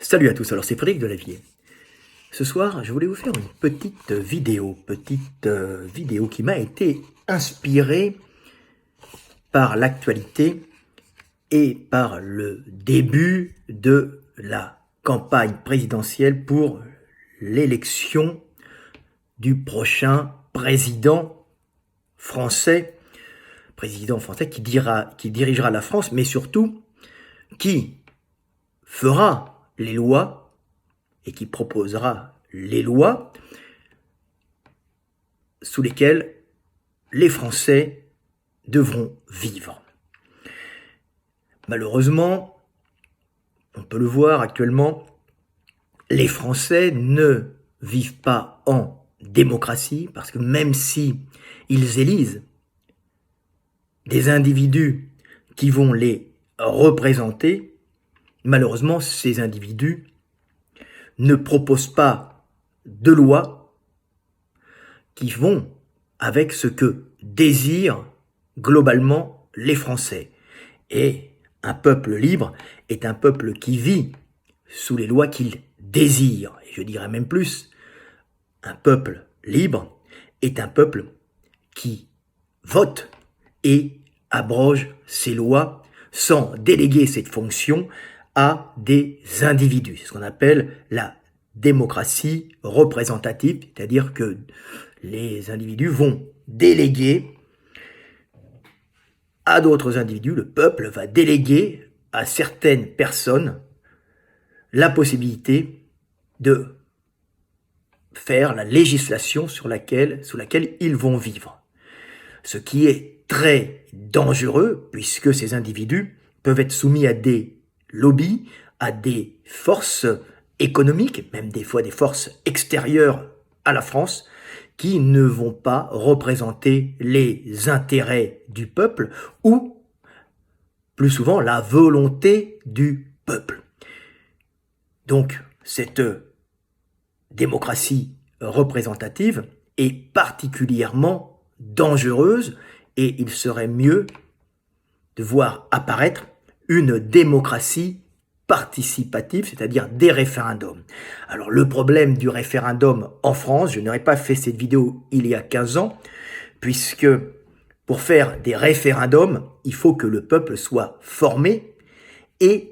Salut à tous, alors c'est Frédéric Delavier. Ce soir, je voulais vous faire une petite vidéo qui m'a été inspirée par l'actualité et par le début de la campagne présidentielle pour l'élection du prochain président français qui dirigera la France, mais surtout qui fera les lois et qui proposera les lois sous lesquelles les Français devront vivre. Malheureusement, on peut le voir actuellement, les Français ne vivent pas en démocratie, parce que même si ils élisent des individus qui vont les représenter, malheureusement, ces individus ne proposent pas de lois qui vont avec ce que désirent globalement les Français. Et un peuple libre est un peuple qui vit sous les lois qu'il désire. Et je dirais même plus, un peuple libre est un peuple qui vote et abroge ses lois sans déléguer cette fonction à des individus. C'est ce qu'on appelle la démocratie représentative, c'est-à-dire que les individus vont déléguer à d'autres individus, le peuple va déléguer à certaines personnes la possibilité de faire la législation sous laquelle ils vont vivre. Ce qui est très dangereux, puisque ces individus peuvent être soumis à des lobbies, à des forces économiques, même des fois des forces extérieures à la France, qui ne vont pas représenter les intérêts du peuple ou, plus souvent, la volonté du peuple. Donc, cette démocratie représentative est particulièrement dangereuse et il serait mieux de voir apparaître une démocratie participative, c'est-à-dire des référendums. Alors le problème du référendum en France, je n'aurais pas fait cette vidéo il y a 15 ans, puisque pour faire des référendums, il faut que le peuple soit formé et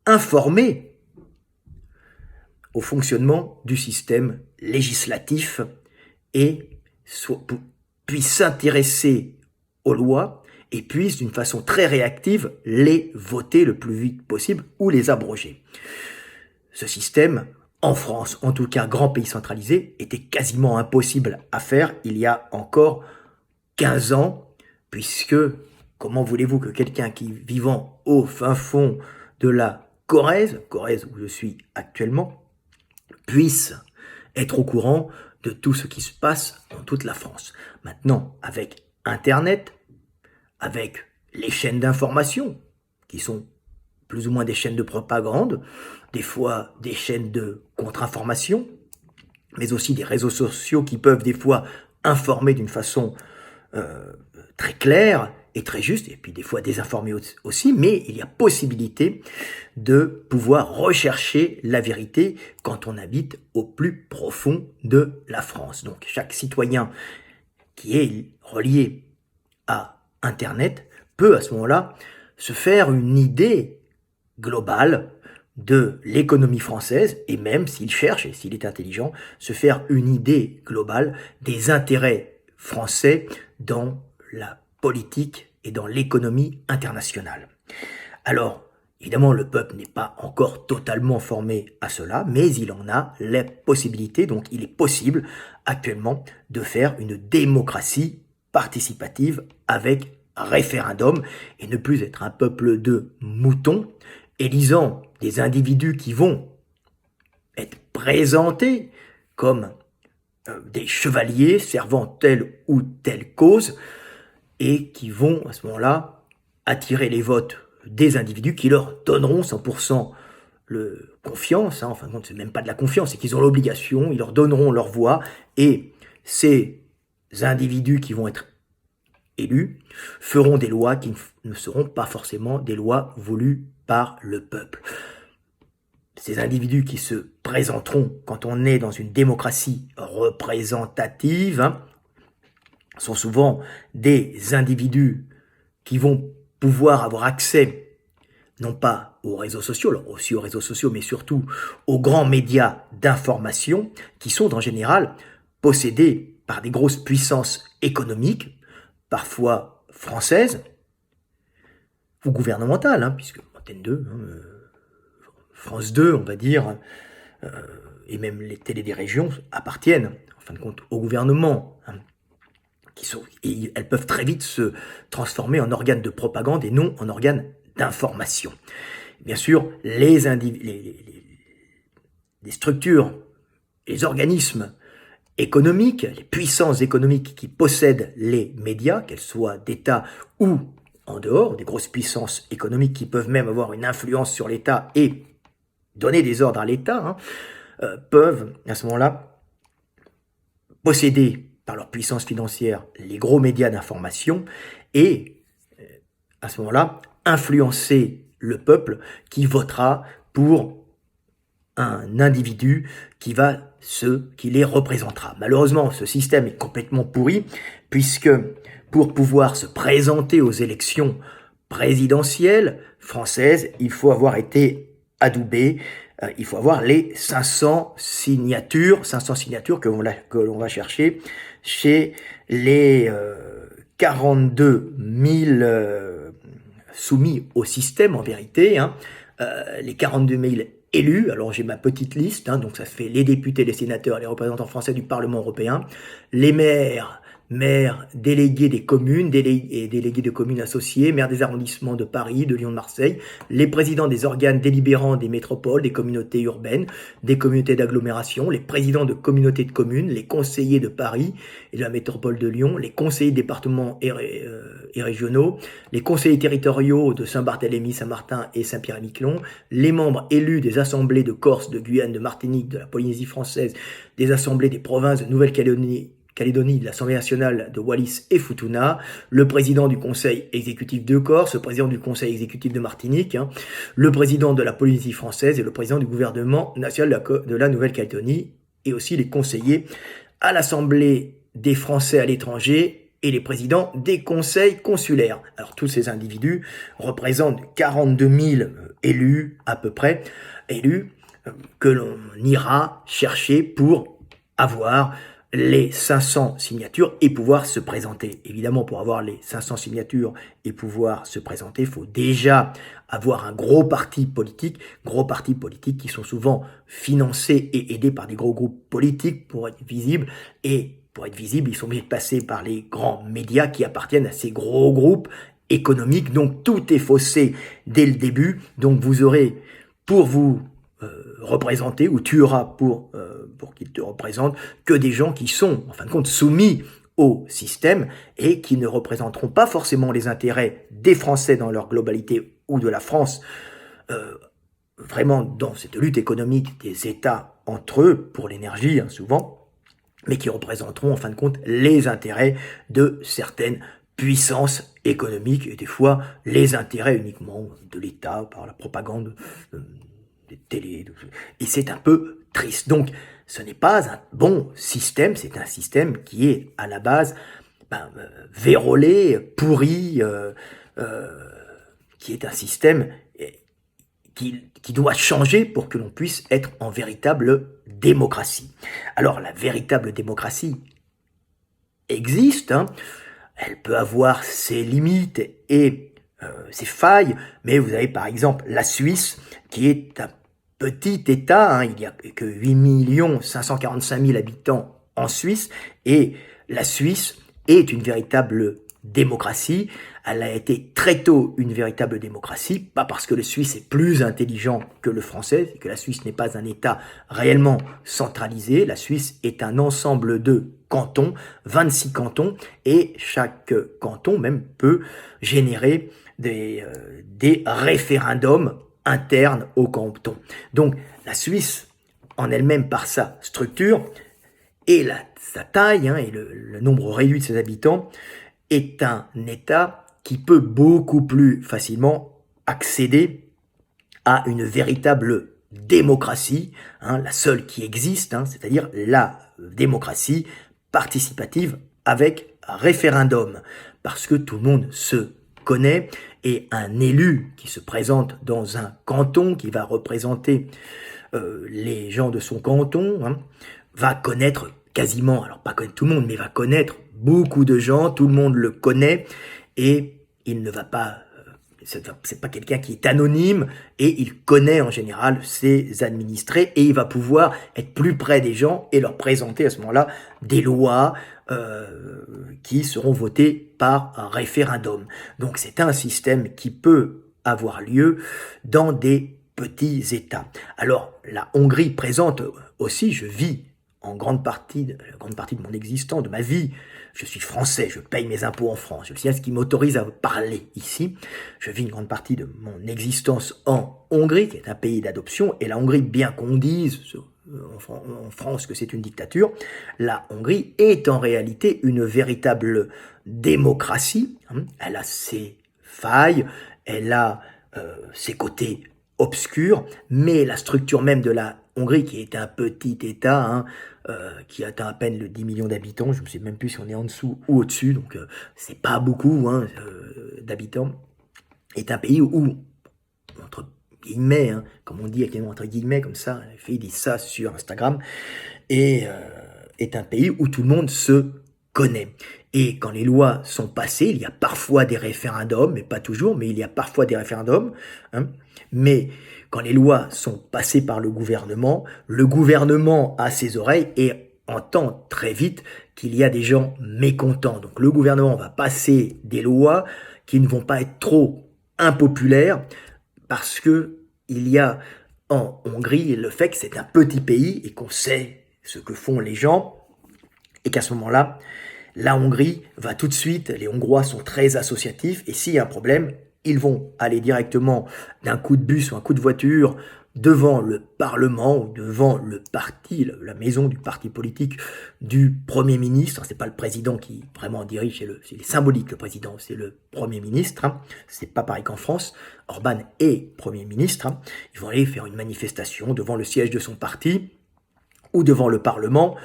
informé au fonctionnement du système législatif et puisse s'intéresser aux lois et puisse, d'une façon très réactive, les voter le plus vite possible ou les abroger. Ce système, en France, en tout cas grand pays centralisé, était quasiment impossible à faire il y a encore 15 ans, puisque comment voulez-vous que quelqu'un qui vivant au fin fond de la Corrèze où je suis actuellement, puisse être au courant de tout ce qui se passe dans toute la France. Maintenant, avec Internet, avec les chaînes d'information, qui sont plus ou moins des chaînes de propagande, des fois des chaînes de contre-information, mais aussi des réseaux sociaux qui peuvent des fois informer d'une façon très claire et très juste, et puis des fois désinformer aussi, mais il y a possibilité de pouvoir rechercher la vérité quand on habite au plus profond de la France. Donc chaque citoyen qui est relié à Internet peut à ce moment-là se faire une idée globale de l'économie française et même s'il cherche et s'il est intelligent, se faire une idée globale des intérêts français dans la politique et dans l'économie internationale. Alors, évidemment, le peuple n'est pas encore totalement formé à cela, mais il en a la possibilité, donc il est possible actuellement de faire une démocratie participative avec référendum et ne plus être un peuple de moutons, élisant des individus qui vont être présentés comme des chevaliers servant telle ou telle cause et qui vont à ce moment-là attirer les votes des individus qui leur donneront 100% confiance, en fin de compte c'est même pas de la confiance, c'est qu'ils ont l'obligation, ils leur donneront leur voix et ces individus qui vont être élus feront des lois qui ne seront pas forcément des lois voulues par le peuple. ces individus qui se présenteront quand on est dans une démocratie représentative, hein, sont souvent des individus qui vont pouvoir avoir accès, non pas aux réseaux sociaux, alors aussi aux réseaux sociaux, mais surtout aux grands médias d'information, qui sont en général possédés par des grosses puissances économiques, parfois françaises, ou gouvernementales, hein, puisque Antenne 2, France 2, on va dire, et même les télés des régions appartiennent, en fin de compte, au gouvernement, hein, et elles peuvent très vite se transformer en organes de propagande et non en organes d'information. Bien sûr, les structures, les organismes économiques, les puissances économiques qui possèdent les médias, qu'elles soient d'État ou en dehors, des grosses puissances économiques qui peuvent même avoir une influence sur l'État et donner des ordres à l'État, hein, peuvent à ce moment-là posséder par leur puissance financière les gros médias d'information et à ce moment-là influencer le peuple qui votera pour un individu qui les représentera. Malheureusement, ce système est complètement pourri puisque pour pouvoir se présenter aux élections présidentielles françaises, il faut avoir été adoubé, il faut avoir les 500 signatures que l'on va chercher chez les 42 000 soumis au système en vérité, hein, les 42 000 élus. Alors j'ai ma petite liste, hein, donc ça fait les députés, les sénateurs, les représentants français du Parlement européen, les maires, délégués des communes, délégués de communes associées, maires des arrondissements de Paris, de Lyon, de Marseille, les présidents des organes délibérants des métropoles, des communautés urbaines, des communautés d'agglomération, les présidents de communautés de communes, les conseillers de Paris et de la métropole de Lyon, les conseillers départementaux et régionaux, les conseillers territoriaux de Saint-Barthélemy, Saint-Martin et Saint-Pierre-et-Miquelon, les membres élus des assemblées de Corse, de Guyane, de Martinique, de la Polynésie française, des assemblées des provinces de Nouvelle-Calédonie, de l'Assemblée nationale de Wallis et Futuna, le président du conseil exécutif de Corse, le président du conseil exécutif de Martinique, hein, le président de la Polynésie française et le président du gouvernement national de la Nouvelle-Calédonie, et aussi les conseillers à l'Assemblée des Français à l'étranger et les présidents des conseils consulaires. Alors tous ces individus représentent 42 000 élus à peu près, que l'on ira chercher pour avoir les 500 signatures et pouvoir se présenter. Évidemment, pour avoir les 500 signatures et pouvoir se présenter, il faut déjà avoir un gros parti politique qui sont souvent financés et aidés par des gros groupes politiques pour être visibles. Et pour être visibles, ils sont obligés de passer par les grands médias qui appartiennent à ces gros groupes économiques. Donc tout est faussé dès le début. Donc vous aurez, pour vous représenter, ou tu auras pour qu'ils te représentent, que des gens qui sont, en fin de compte, soumis au système et qui ne représenteront pas forcément les intérêts des Français dans leur globalité ou de la France, vraiment dans cette lutte économique des États entre eux, pour l'énergie, hein, souvent, mais qui représenteront, en fin de compte, les intérêts de certaines puissances économiques et des fois les intérêts uniquement de l'État par la propagande des télés. Et c'est un peu triste. Donc, ce n'est pas un bon système, c'est un système qui est à la base vérolé, pourri, qui est un système qui doit changer pour que l'on puisse être en véritable démocratie. Alors, la véritable démocratie existe, hein. Elle peut avoir ses limites et ses failles, mais vous avez par exemple la Suisse, qui est un petit État, hein, il n'y a que 8 545 000 habitants en Suisse, et la Suisse est une véritable démocratie. Elle a été très tôt une véritable démocratie, pas parce que le Suisse est plus intelligent que le Français, c'est que la Suisse n'est pas un État réellement centralisé. La Suisse est un ensemble de cantons, 26 cantons, et chaque canton même peut générer des référendums internes au canton. Donc la Suisse, en elle-même par sa structure et sa taille, hein, et le nombre réduit de ses habitants, est un État qui peut beaucoup plus facilement accéder à une véritable démocratie, la seule qui existe, c'est-à-dire la démocratie participative avec référendum, parce que tout le monde se connaît et un élu qui se présente dans un canton, qui va représenter les gens de son canton, va connaître quasiment, alors pas connaître tout le monde, mais va connaître beaucoup de gens, tout le monde le connaît, et il ne va pas, c'est pas quelqu'un qui est anonyme, et il connaît en général ses administrés, et il va pouvoir être plus près des gens et leur présenter à ce moment-là des lois qui seront votées par un référendum. Donc c'est un système qui peut avoir lieu dans des petits États. Alors la Hongrie présente aussi, je vis en grande partie de mon existence, de ma vie, je suis français, je paye mes impôts en France, je sais ce qui m'autorise à parler ici, je vis une grande partie de mon existence en Hongrie, qui est un pays d'adoption, et la Hongrie, bien qu'on dise en France que c'est une dictature, la Hongrie est en réalité une véritable démocratie, elle a ses failles, elle a ses côtés obscurs, mais la structure même de la Hongrie, qui est un petit État, qui atteint à peine le 10 millions d'habitants, je ne sais même plus si on est en dessous ou au-dessus, donc c'est pas beaucoup d'habitants, est un pays où, entre guillemets, comme on dit actuellement entre guillemets, comme ça, il dit ça sur Instagram, et est un pays où tout le monde se connaît. Et quand les lois sont passées, il y a parfois des référendums, mais pas toujours, mais il y a parfois des référendums, mais quand les lois sont passées par le gouvernement a ses oreilles et entend très vite qu'il y a des gens mécontents. Donc le gouvernement va passer des lois qui ne vont pas être trop impopulaires parce que il y a en Hongrie le fait que c'est un petit pays et qu'on sait ce que font les gens et qu'à ce moment-là, la Hongrie va tout de suite, les Hongrois sont très associatifs et s'il y a un problème, ils vont aller directement d'un coup de bus ou un coup de voiture devant le Parlement ou devant le parti, la maison du parti politique du Premier ministre. C'est pas le président qui vraiment dirige, c'est symbolique le président, c'est le Premier ministre. C'est pas pareil qu'en France. Orban est Premier ministre. Ils vont aller faire une manifestation devant le siège de son parti ou devant le Parlement.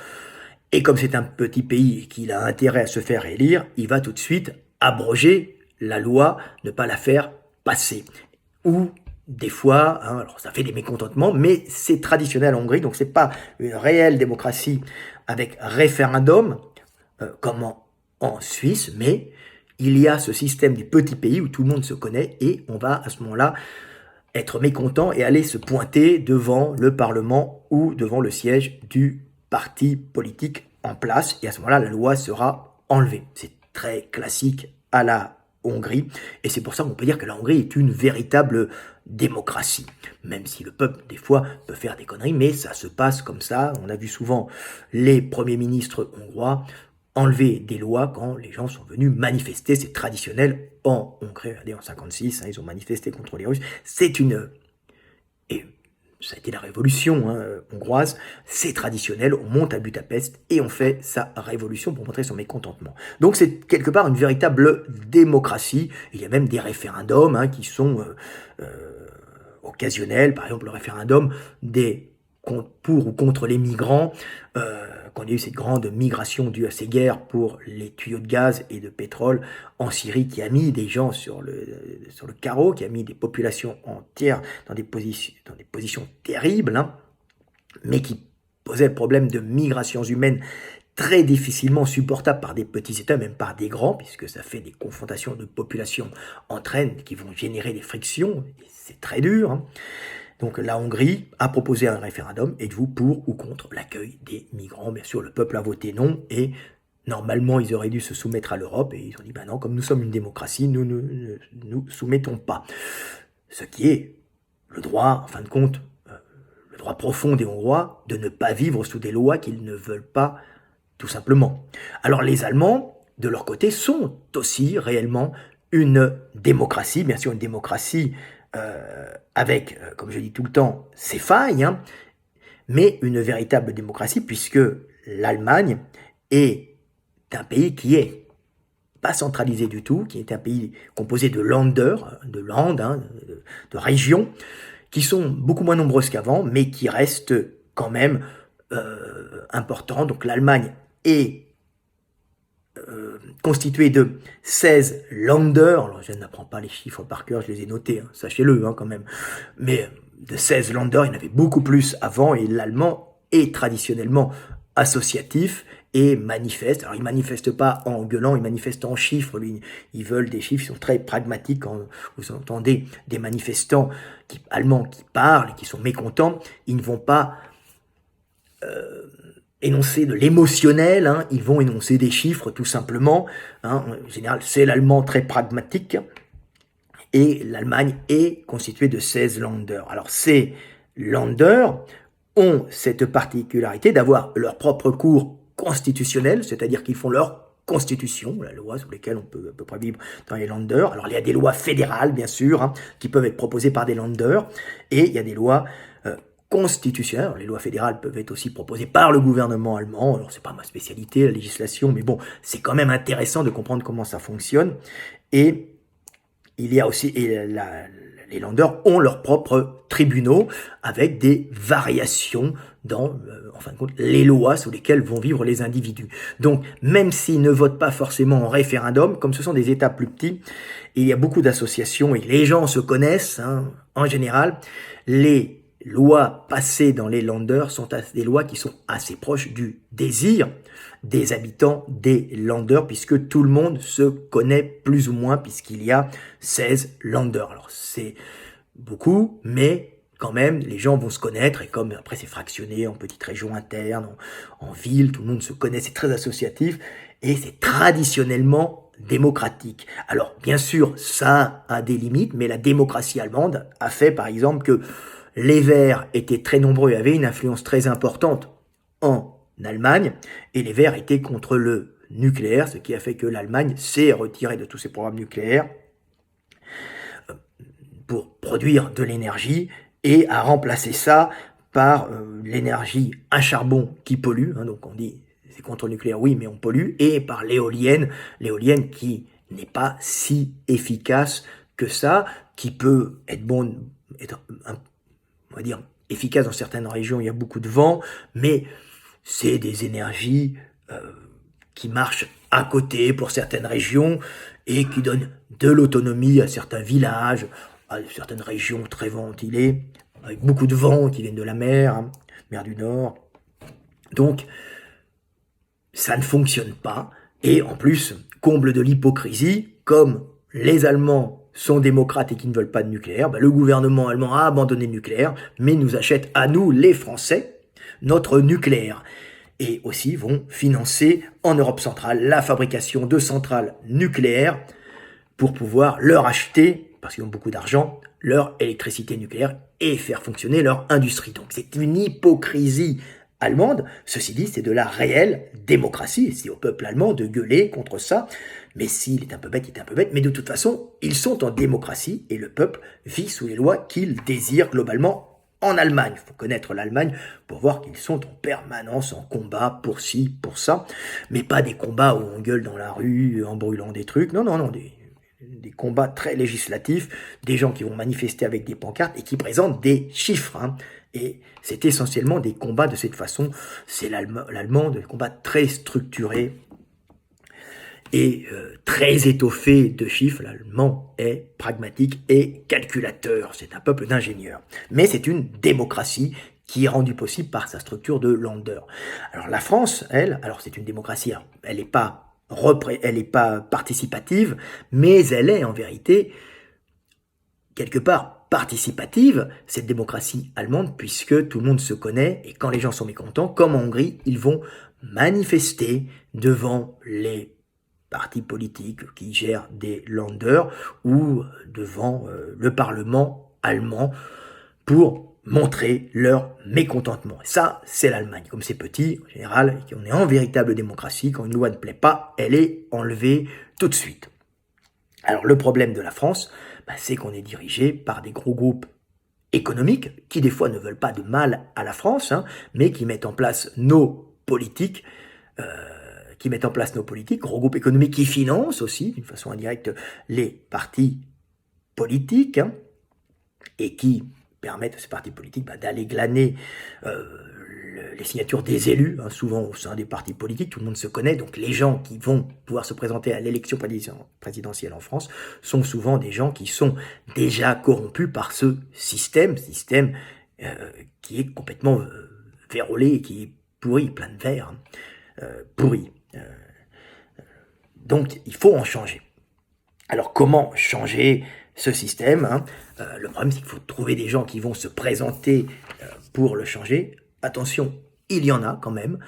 Et comme c'est un petit pays et qu'il a intérêt à se faire élire, il va tout de suite abroger la loi, ne pas la faire passer. Ou des fois, alors ça fait des mécontentements, mais c'est traditionnel en Hongrie, donc c'est pas une réelle démocratie avec référendum, comme en Suisse, mais il y a ce système du petit pays où tout le monde se connaît et on va à ce moment-là être mécontent et aller se pointer devant le Parlement ou devant le siège du parti politique en place et à ce moment-là la loi sera enlevée. C'est très classique à la Hongrie et c'est pour ça qu'on peut dire que la Hongrie est une véritable démocratie, même si le peuple des fois peut faire des conneries, mais ça se passe comme ça. On a vu souvent les premiers ministres hongrois enlever des lois quand les gens sont venus manifester, c'est traditionnel en Hongrie. Regardez, en 56, ils ont manifesté contre les Russes. C'est une... Et ça a été la révolution hongroise, c'est traditionnel, on monte à Budapest et on fait sa révolution pour montrer son mécontentement. Donc c'est quelque part une véritable démocratie. Il y a même des référendums qui sont occasionnels, par exemple le référendum pour ou contre les migrants, quand il y a eu cette grande migration due à ces guerres pour les tuyaux de gaz et de pétrole en Syrie, qui a mis des gens sur le carreau, qui a mis des populations entières dans des positions terribles, mais qui posait le problème de migrations humaines très difficilement supportables par des petits États, même par des grands, puisque ça fait des confrontations de populations entre elles qui vont générer des frictions, c'est très dur. Donc la Hongrie a proposé un référendum, êtes-vous pour ou contre l'accueil des migrants? Bien sûr, le peuple a voté non, et normalement ils auraient dû se soumettre à l'Europe, et ils ont dit, ben non, comme nous sommes une démocratie, nous ne nous soumettons pas. Ce qui est le droit, en fin de compte, le droit profond des Hongrois, de ne pas vivre sous des lois qu'ils ne veulent pas, tout simplement. Alors les Allemands, de leur côté, sont aussi réellement une démocratie, bien sûr une démocratie avec, comme je dis tout le temps, ses failles, mais une véritable démocratie, puisque l'Allemagne est un pays qui est pas centralisé du tout, qui est un pays composé de Länder, de landes, de régions, qui sont beaucoup moins nombreuses qu'avant, mais qui restent quand même importants. Donc l'Allemagne est constituée de 16 Länder. Alors je n'apprends pas les chiffres par cœur, je les ai notés, hein, sachez-le quand même. Mais de 16 Länder, il y en avait beaucoup plus avant, et l'allemand est traditionnellement associatif et manifeste. Alors, ils manifestent pas en gueulant, ils manifestent en chiffres. Ils veulent des chiffres, ils sont très pragmatiques. Quand vous entendez des manifestants allemands qui parlent et qui sont mécontents, ils ne vont pas énoncer de l'émotionnel, hein, ils vont énoncer des chiffres tout simplement. Hein. En général, c'est l'allemand très pragmatique. Et l'Allemagne est constituée de 16 Länder. Alors, ces Länder ont cette particularité d'avoir leur propre cour constitutionnelle, c'est-à-dire qu'ils font leur constitution, la loi sous lesquelles on peut à peu près vivre dans les Länder. Alors il y a des lois fédérales, bien sûr, hein, qui peuvent être proposées par des Länder, et il y a des lois constitutionnelles. Alors, les lois fédérales peuvent être aussi proposées par le gouvernement allemand. Alors c'est pas ma spécialité, la législation, mais bon, c'est quand même intéressant de comprendre comment ça fonctionne. Et il y a aussi, les Länder ont leurs propres tribunaux avec des variations dans, en fin de compte, les lois sous lesquelles vont vivre les individus. Donc, même s'ils ne votent pas forcément en référendum, comme ce sont des États plus petits, il y a beaucoup d'associations et les gens se connaissent, hein, en général. Les lois passées dans les Länder sont des lois qui sont assez proches du désir des habitants des Länder, puisque tout le monde se connaît plus ou moins, puisqu'il y a 16 Länder. Alors c'est beaucoup, mais quand même, les gens vont se connaître, et comme après c'est fractionné en petites régions internes, en villes, tout le monde se connaît, c'est très associatif, et c'est traditionnellement démocratique. Alors bien sûr, ça a des limites, mais la démocratie allemande a fait par exemple que les Verts étaient très nombreux et avaient une influence très importante en Allemagne, et les Verts étaient contre le nucléaire, ce qui a fait que l'Allemagne s'est retirée de tous ses programmes nucléaires pour produire de l'énergie, et a remplacé ça par l'énergie à charbon qui pollue, hein, donc on dit c'est contre le nucléaire, oui, mais on pollue, et par l'éolienne qui n'est pas si efficace que ça, qui peut être on va dire, efficace dans certaines régions, il y a beaucoup de vent, mais c'est des énergies qui marchent à côté pour certaines régions et qui donnent de l'autonomie à certains villages, à certaines régions très ventilées, avec beaucoup de vent qui viennent de la mer, hein, mer du Nord. Donc, ça ne fonctionne pas. Et en plus, comble de l'hypocrisie, comme les Allemands sont démocrates et qui ne veulent pas de nucléaire, le gouvernement allemand a abandonné le nucléaire, mais nous achète à nous, les Français, notre nucléaire. Et aussi vont financer en Europe centrale la fabrication de centrales nucléaires pour pouvoir leur acheter, parce qu'ils ont beaucoup d'argent, leur électricité nucléaire et faire fonctionner leur industrie. Donc c'est une hypocrisie allemande. Ceci dit, c'est de la réelle démocratie. C'est au peuple allemand de gueuler contre ça. Mais s'il est un peu bête, il est un peu bête. Mais de toute façon, ils sont en démocratie et le peuple vit sous les lois qu'il désire globalement en Allemagne. Il faut connaître l'Allemagne pour voir qu'ils sont en permanence en combat pour ci, pour ça. Mais pas des combats où on gueule dans la rue en brûlant des trucs. Non, des combats très législatifs, des gens qui vont manifester avec des pancartes et qui présentent des chiffres. Hein. Et c'est essentiellement des combats de cette façon. C'est l'allemand, des combats très structurés et très étoffé de chiffres. L'allemand est pragmatique et calculateur. C'est un peuple d'ingénieurs. Mais c'est une démocratie qui est rendue possible par sa structure de Länder. Alors la France, elle, alors c'est une démocratie, elle n'est pas participative, mais elle est en vérité quelque part participative, cette démocratie allemande, puisque tout le monde se connaît, et quand les gens sont mécontents, comme en Hongrie, ils vont manifester devant les partis politiques qui gèrent des Länder ou devant le Parlement allemand pour montrer leur mécontentement. Et ça, c'est l'Allemagne. Comme c'est petit, en général, on est en véritable démocratie, quand une loi ne plaît pas, elle est enlevée tout de suite. Alors le problème de la France, c'est qu'on est dirigé par des gros groupes économiques qui des fois ne veulent pas de mal à la France, hein, mais qui mettent en place nos politiques, gros groupes économiques qui financent aussi, d'une façon indirecte, les partis politiques, hein, et qui permettre à ces partis politiques d'aller glaner les signatures des élus, souvent au sein des partis politiques, tout le monde se connaît, donc les gens qui vont pouvoir se présenter à l'élection présidentielle en France sont souvent des gens qui sont déjà corrompus par ce système qui est complètement vérolé, qui est pourri, plein de verre, pourri. Donc il faut en changer. Alors comment changer ce système Le problème, c'est qu'il faut trouver des gens qui vont se présenter pour le changer. Attention, il y en a quand même.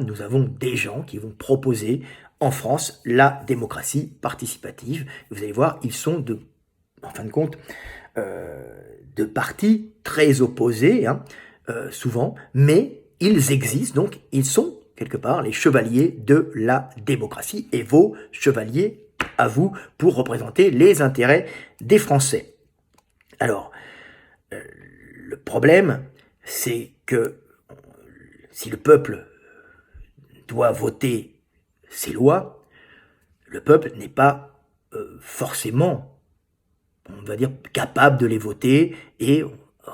Nous avons des gens qui vont proposer en France la démocratie participative. Vous allez voir, ils sont en fin de compte de partis très opposés, souvent, mais ils existent, donc ils sont quelque part les chevaliers de la démocratie et vos chevaliers à vous pour représenter les intérêts des Français. Alors, le problème, c'est que si le peuple doit voter ses lois, le peuple n'est pas forcément, on va dire, capable de les voter, et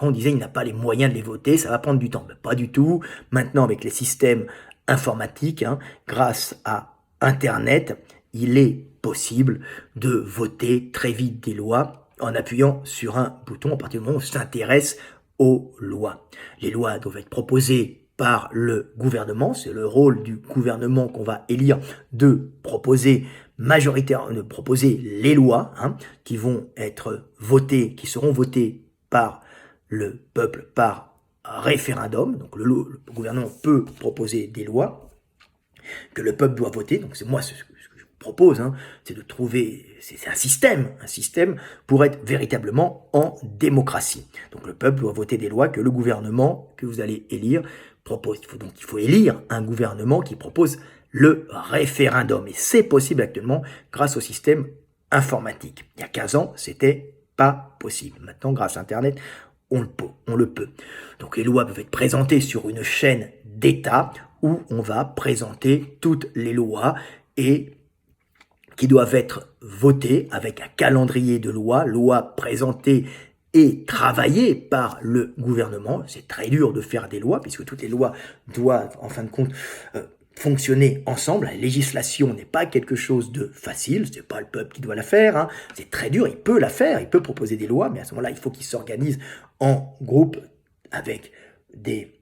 on disait il n'a pas les moyens de les voter, ça va prendre du temps. Mais pas du tout. Maintenant, avec les systèmes informatiques, grâce à Internet, il est possible de voter très vite des lois en appuyant sur un bouton à partir du moment où on s'intéresse aux lois. Les lois doivent être proposées par le gouvernement, c'est le rôle du gouvernement qu'on va élire de proposer de proposer les lois qui vont être votées, qui seront votées par le peuple par référendum. Donc le gouvernement peut proposer des lois que le peuple doit voter. Donc c'est moi ce que je propose, c'est de trouver, c'est un système pour être véritablement en démocratie. Donc le peuple doit voter des lois que le gouvernement que vous allez élire propose. Il faut élire un gouvernement qui propose le référendum. Et c'est possible actuellement grâce au système informatique. Il y a 15 ans, c'était pas possible. Maintenant, grâce à Internet, on le peut. Donc les lois peuvent être présentées sur une chaîne d'État où on va présenter toutes les lois et qui doivent être votées avec un calendrier de lois présentées et travaillées par le gouvernement. C'est très dur de faire des lois puisque toutes les lois doivent, en fin de compte, fonctionner ensemble. La législation n'est pas quelque chose de facile, c'est pas le peuple qui doit la faire, c'est très dur, il peut la faire, il peut proposer des lois, mais à ce moment-là, il faut qu'il s'organise en groupe avec des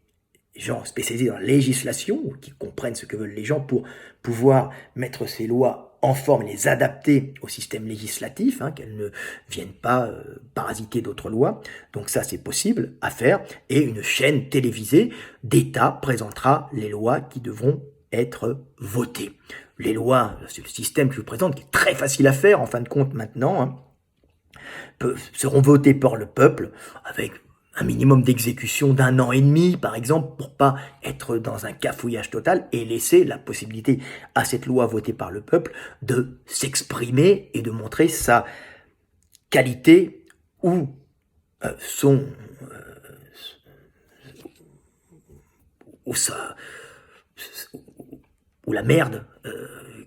gens spécialisés dans la législation, qui comprennent ce que veulent les gens pour pouvoir mettre ces lois en forme et les adapter au système législatif, qu'elles ne viennent pas parasiter d'autres lois. Donc ça, c'est possible à faire, et une chaîne télévisée d'État présentera les lois qui devront être votées. Les lois, c'est le système que je vous présente, qui est très facile à faire, en fin de compte, maintenant, seront votées par le peuple, avec un minimum d'exécution d'1 an et demi, par exemple, pour pas être dans un cafouillage total et laisser la possibilité à cette loi votée par le peuple de s'exprimer et de montrer sa qualité ou ou la merde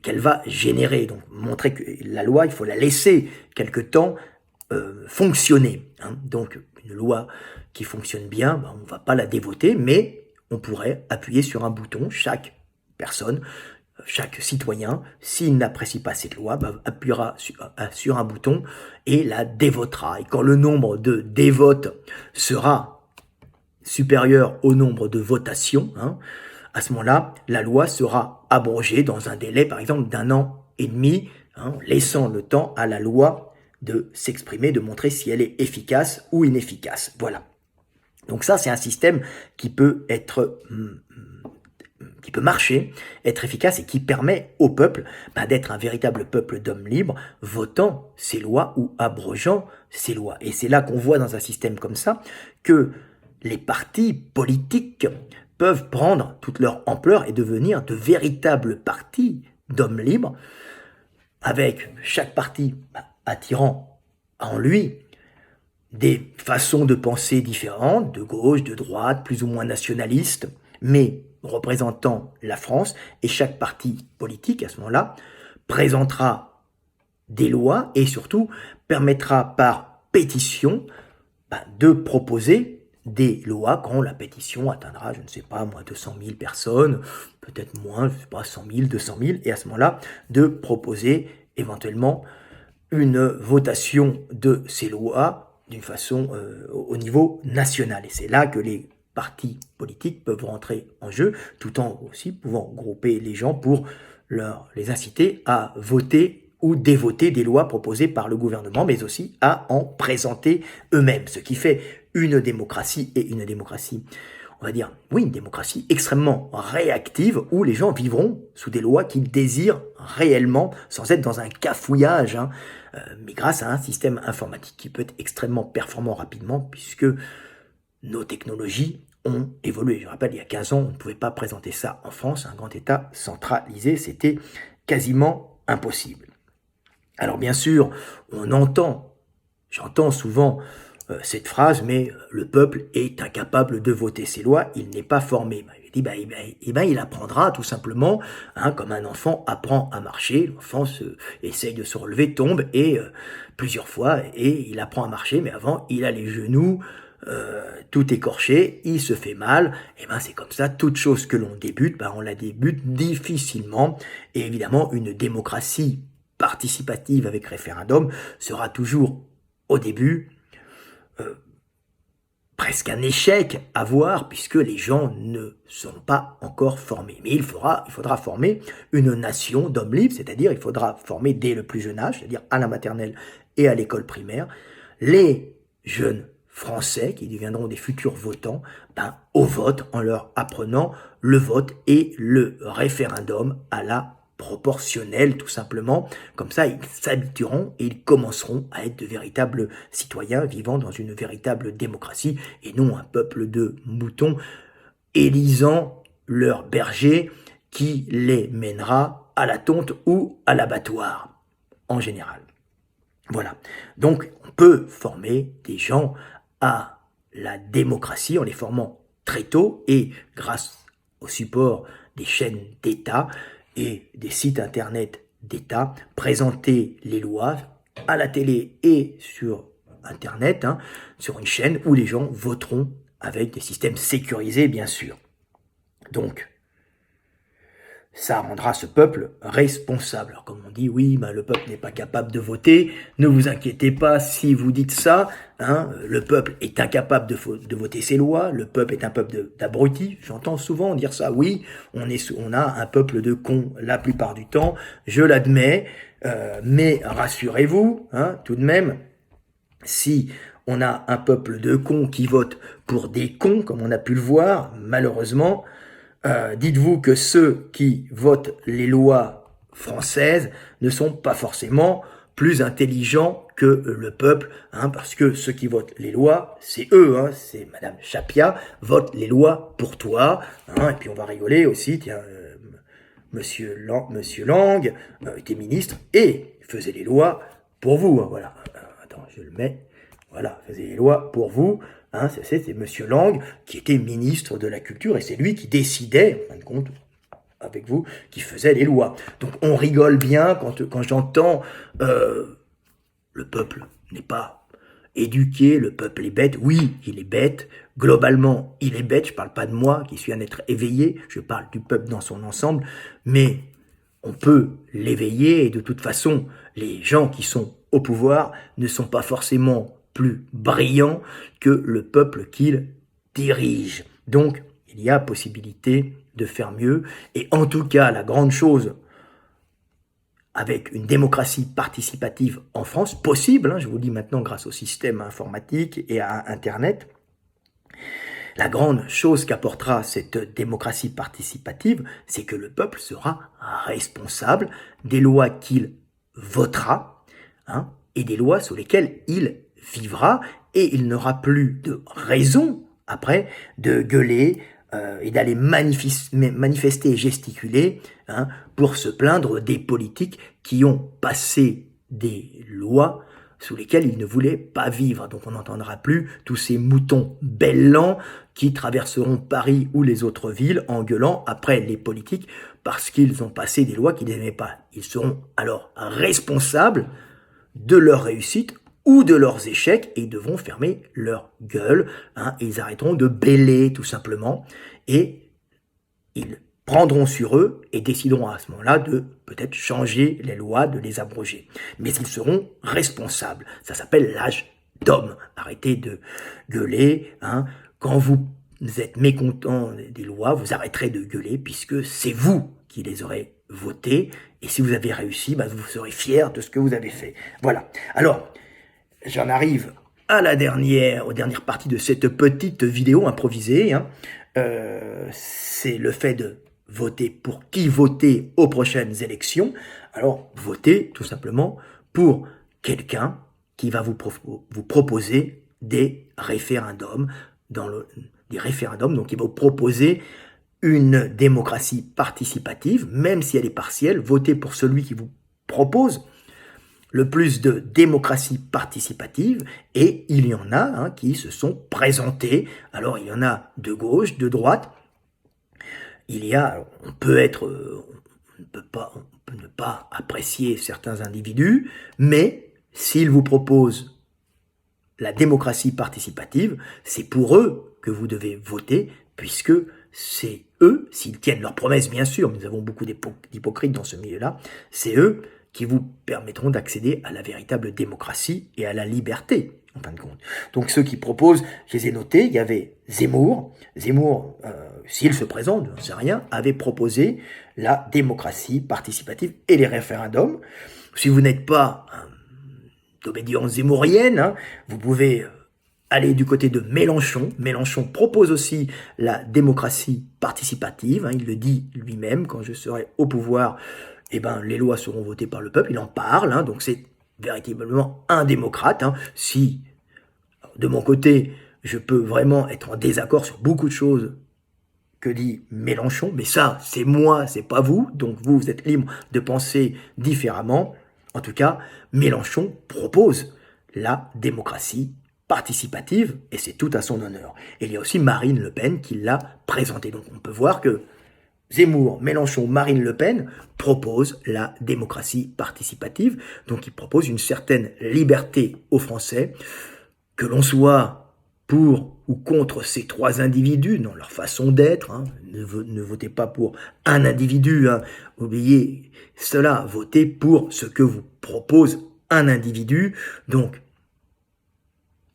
qu'elle va générer. Donc montrer que la loi, il faut la laisser quelque temps fonctionner. Donc une loi qui fonctionne bien, on ne va pas la dévoter, mais on pourrait appuyer sur un bouton. Chaque personne, chaque citoyen, s'il n'apprécie pas cette loi, appuiera sur un bouton et la dévotera. Et quand le nombre de dévotes sera supérieur au nombre de votations, à ce moment-là, la loi sera abrogée dans un délai, par exemple, d'1 an et demi, laissant le temps à la loi de s'exprimer, de montrer si elle est efficace ou inefficace. Voilà. Donc ça, c'est un système qui peut marcher, être efficace et qui permet au peuple d'être un véritable peuple d'hommes libres, votant ces lois ou abrogeant ces lois. Et c'est là qu'on voit dans un système comme ça que les partis politiques peuvent prendre toute leur ampleur et devenir de véritables partis d'hommes libres, avec chaque parti attirant en lui des façons de penser différentes, de gauche, de droite, plus ou moins nationalistes, mais représentant la France, et chaque parti politique, à ce moment-là, présentera des lois et surtout permettra par pétition de proposer des lois quand la pétition atteindra, je ne sais pas, moi, 200 000 personnes, peut-être moins, je ne sais pas, 100 000, 200 000, et à ce moment-là, de proposer éventuellement une votation de ces lois d'une façon au niveau national. Et c'est là que les partis politiques peuvent rentrer en jeu, tout en aussi pouvant grouper les gens pour les inciter à voter ou dévoter des lois proposées par le gouvernement, mais aussi à en présenter eux-mêmes. Ce qui fait une démocratie, et une démocratie, on va dire, oui, une démocratie extrêmement réactive, où les gens vivront sous des lois qu'ils désirent réellement, sans être dans un cafouillage, mais grâce à un système informatique qui peut être extrêmement performant rapidement, puisque nos technologies ont évolué. Je rappelle, il y a 15 ans, on ne pouvait pas présenter ça en France, un grand État centralisé, c'était quasiment impossible. Alors bien sûr, j'entends souvent cette phrase, mais le peuple est incapable de voter ses lois, il n'est pas formé. Il dit, il apprendra tout simplement, comme un enfant apprend à marcher. L'enfant essaye de se relever, tombe, et plusieurs fois, et il apprend à marcher, mais avant, il a les genoux tout écorchés, il se fait mal. C'est comme ça, toute chose que l'on débute, on la débute difficilement, et évidemment, une démocratie participative avec référendum sera toujours, au début, presque un échec à voir, puisque les gens ne sont pas encore formés. Mais il faudra former une nation d'hommes libres, c'est-à-dire il faudra former dès le plus jeune âge, c'est-à-dire à la maternelle et à l'école primaire, les jeunes Français qui deviendront des futurs votants au vote, en leur apprenant le vote et le référendum à la proportionnelle, tout simplement. Comme ça, ils s'habitueront et ils commenceront à être de véritables citoyens vivant dans une véritable démocratie, et non un peuple de moutons élisant leur berger qui les mènera à la tonte ou à l'abattoir, en général. Voilà. Donc, on peut former des gens à la démocratie en les formant très tôt, et grâce au support des chaînes d'État et des sites internet d'État, présenter les lois à la télé et sur internet, sur une chaîne où les gens voteront avec des systèmes sécurisés, bien sûr. Donc, ça rendra ce peuple responsable. Alors comme on dit, oui, le peuple n'est pas capable de voter, ne vous inquiétez pas si vous dites ça, le peuple est incapable de voter ses lois, le peuple est un peuple d'abrutis. J'entends souvent dire ça, oui, on a un peuple de cons la plupart du temps, je l'admets, mais rassurez-vous, tout de même, si on a un peuple de cons qui vote pour des cons, comme on a pu le voir, malheureusement, dites-vous que ceux qui votent les lois françaises ne sont pas forcément plus intelligents que le peuple, parce que ceux qui votent les lois, c'est eux, c'est Madame Chapia, vote les lois pour toi, et puis on va rigoler aussi, tiens, Monsieur Lang était ministre et faisait les lois pour vous, voilà, attends, je le mets, voilà, faisait les lois pour vous. C'est Monsieur Lang qui était ministre de la Culture, et c'est lui qui décidait, en fin de compte, avec vous, qui faisait les lois. Donc on rigole bien quand j'entends le peuple n'est pas éduqué, le peuple est bête. Oui, il est bête. Globalement, il est bête. Je parle pas de moi qui suis un être éveillé. Je parle du peuple dans son ensemble. Mais on peut l'éveiller, et de toute façon, les gens qui sont au pouvoir ne sont pas forcément plus brillants que le peuple qu'ils dirigent. Donc, il y a possibilité de faire mieux. Et en tout cas, la grande chose avec une démocratie participative en France, possible, je vous le dis maintenant grâce au système informatique et à Internet, la grande chose qu'apportera cette démocratie participative, c'est que le peuple sera responsable des lois qu'il votera, et des lois sur lesquelles il vivra, et il n'aura plus de raison, après, de gueuler et d'aller manifester et gesticuler pour se plaindre des politiques qui ont passé des lois sous lesquelles ils ne voulaient pas vivre. Donc on n'entendra plus tous ces moutons bêlants qui traverseront Paris ou les autres villes en gueulant après les politiques parce qu'ils ont passé des lois qu'ils n'aimaient pas. Ils seront alors responsables de leur réussite ou de leurs échecs, et ils devront fermer leur gueule, et ils arrêteront de bêler tout simplement, et ils prendront sur eux et décideront à ce moment-là de peut-être changer les lois, de les abroger. Mais ils seront responsables. Ça s'appelle l'âge d'homme. Arrêtez de gueuler. Quand vous êtes mécontent des lois, vous arrêterez de gueuler puisque c'est vous qui les aurez votées. Et si vous avez réussi, vous serez fiers de ce que vous avez fait. Voilà. Alors, j'en arrive à aux dernières parties de cette petite vidéo improvisée. C'est le fait de voter pour qui voter aux prochaines élections. Alors, votez tout simplement pour quelqu'un qui va vous proposer des référendums, donc il va vous proposer une démocratie participative, même si elle est partielle. Votez pour celui qui vous propose le plus de démocratie participative, et il y en a qui se sont présentés. Alors il y en a de gauche, de droite. On peut ne pas apprécier certains individus, mais s'ils vous proposent la démocratie participative, c'est pour eux que vous devez voter, puisque c'est eux, s'ils tiennent leurs promesses bien sûr, nous avons beaucoup d'hypocrites dans ce milieu-là, c'est eux qui vous permettront d'accéder à la véritable démocratie et à la liberté, en fin de compte. Donc ceux qui proposent, je les ai notés, il y avait Zemmour. Zemmour, s'il se présente, je ne sais rien, avait proposé la démocratie participative et les référendums. Si vous n'êtes pas d'obédience zémourienne, vous pouvez aller du côté de Mélenchon. Mélenchon propose aussi la démocratie participative. Il le dit lui-même, quand je serai au pouvoir, les lois seront votées par le peuple. Il en parle, donc c'est véritablement un démocrate. Si, de mon côté, je peux vraiment être en désaccord sur beaucoup de choses que dit Mélenchon, mais ça, c'est moi, c'est pas vous, donc vous êtes libre de penser différemment. En tout cas, Mélenchon propose la démocratie participative, et c'est tout à son honneur. Et il y a aussi Marine Le Pen qui l'a présenté. Donc on peut voir que Zemmour, Mélenchon, Marine Le Pen proposent la démocratie participative. Donc ils proposent une certaine liberté aux Français, que l'on soit pour ou contre ces trois individus dans leur façon d'être. Ne votez pas pour un individu, oubliez cela, votez pour ce que vous propose un individu. Donc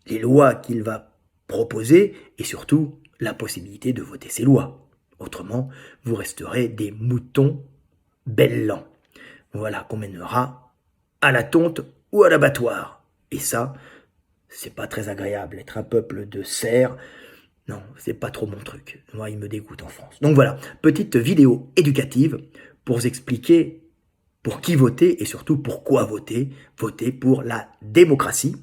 les lois qu'il va proposer et surtout la possibilité de voter ces lois. Autrement, vous resterez des moutons bêlants. Voilà qu'on mènera à la tonte ou à l'abattoir. Et ça, c'est pas très agréable. Être un peuple de cerfs, non, c'est pas trop mon truc. Moi, il me dégoûte en France. Donc voilà, petite vidéo éducative pour vous expliquer pour qui voter et surtout pourquoi voter. Voter pour la démocratie.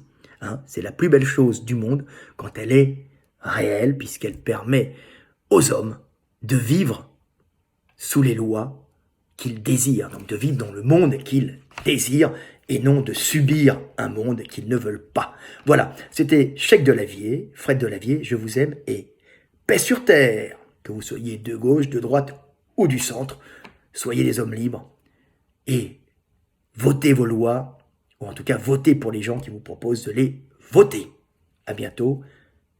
C'est la plus belle chose du monde quand elle est réelle, puisqu'elle permet aux hommes de vivre sous les lois qu'ils désirent, donc de vivre dans le monde qu'ils désirent et non de subir un monde qu'ils ne veulent pas. Voilà, c'était Cheikh Delavier, Fred Delavier, je vous aime et paix sur terre. Que vous soyez de gauche, de droite ou du centre, soyez des hommes libres et votez vos lois, ou en tout cas votez pour les gens qui vous proposent de les voter. À bientôt,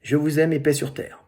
je vous aime et paix sur terre.